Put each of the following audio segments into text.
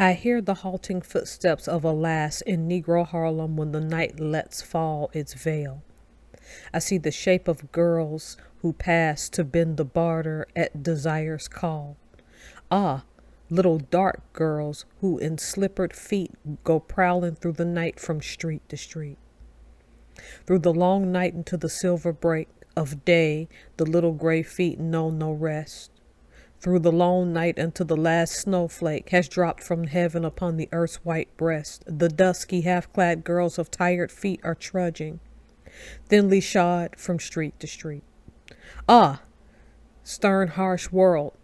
I hear the halting footsteps of a lass in Negro Harlem when the night lets fall its veil. I see the shape of girls who pass to bend the barter at desire's call. Ah, little dark girls who in slippered feet go prowling through the night from street to street. Through the long night into the silver break of day, the little gray feet know no rest. Through the long night until the last snowflake has dropped from heaven upon the earth's white breast, the dusky half-clad girls of tired feet are trudging, thinly shod from street to street. Ah, stern, harsh world,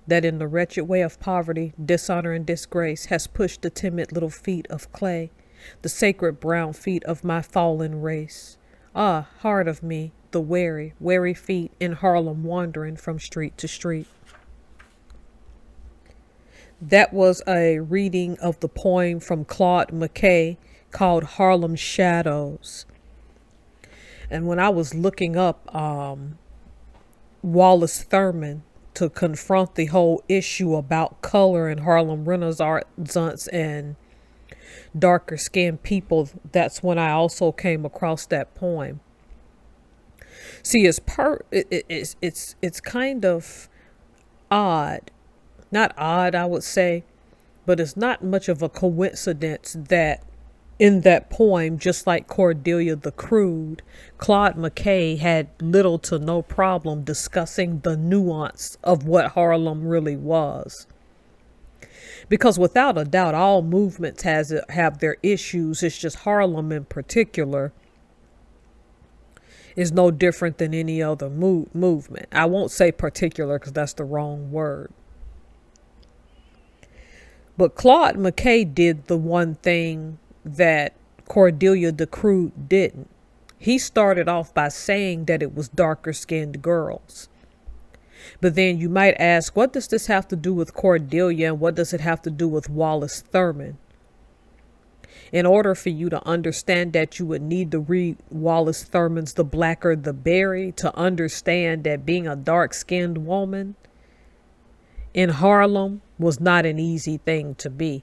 that in the wretched way of poverty, dishonor, and disgrace has pushed the timid little feet of clay, the sacred brown feet of my fallen race. Ah, heart of me, the weary, weary feet in Harlem wandering from street to street. That was a reading of the poem from Claude McKay called Harlem Shadows. And when I was looking up Wallace Thurman to confront the whole issue about color in Harlem Renaissance and darker skinned people, that's when I also came across that poem. See, it's kind of odd. Not odd, I would say, but it's not much of a coincidence that in that poem, just like Cordelia the Crude, Claude McKay had little to no problem discussing the nuance of what Harlem really was. Because without a doubt, all movements have their issues. It's just Harlem in particular is no different than any other movement. I won't say particular because that's the wrong word. But Claude McKay did the one thing that Cordelia the Crude didn't. He started off by saying that it was darker skinned girls. But then you might ask, what does this have to do with Cordelia and what does it have to do with Wallace Thurman? In order for you to understand that, you would need to read Wallace Thurman's The Blacker the Berry to understand that being a dark skinned woman in Harlem was not an easy thing to be.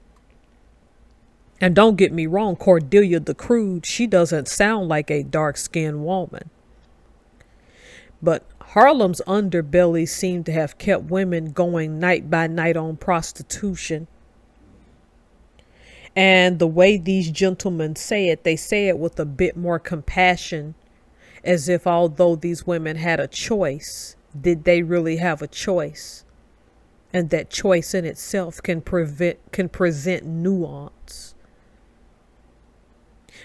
And don't get me wrong, Cordelia the Crude, she doesn't sound like a dark-skinned woman. But Harlem's underbelly seemed to have kept women going night by night on prostitution. And the way these gentlemen say it, they say it with a bit more compassion, as if although these women had a choice, did they really have a choice? And that choice in itself can present nuance.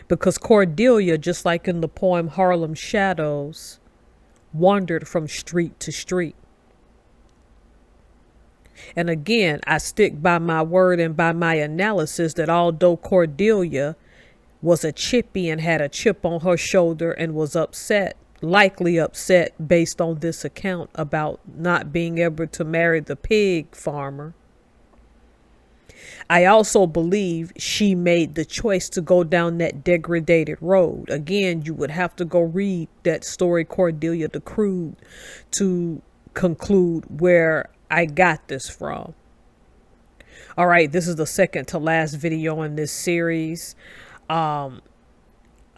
Because Cordelia, just like in the poem Harlem Shadows, wandered from street to street. And again, I stick by my word and by my analysis that although Cordelia was a chippy and had a chip on her shoulder and was upset, likely upset based on this account about not being able to marry the pig farmer, I also believe she made the choice to go down that degraded road. Again, you would have to go read that story, Cordelia the Crude, to conclude where I got this from. All right, this is the second to last video in this series.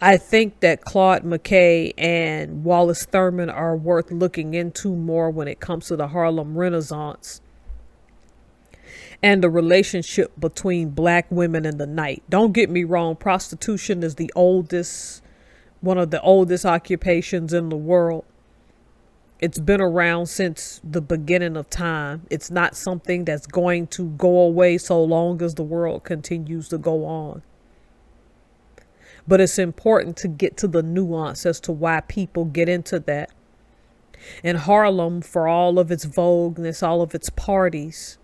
I think that Claude McKay and Wallace Thurman are worth looking into more when it comes to the Harlem Renaissance and the relationship between black women and the night. Don't get me wrong, prostitution is one of the oldest occupations in the world. It's been around since the beginning of time. It's not something that's going to go away so long as the world continues to go on. But it's important to get to the nuance as to why people get into that. And Harlem, for all of its vogueness, all of its parties,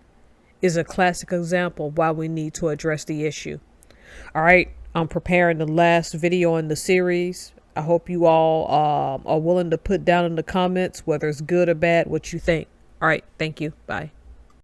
is a classic example of why we need to address the issue. All right, I'm preparing the last video in the series. I hope you all are willing to put down in the comments whether it's good or bad what you think. All right, thank you. Bye.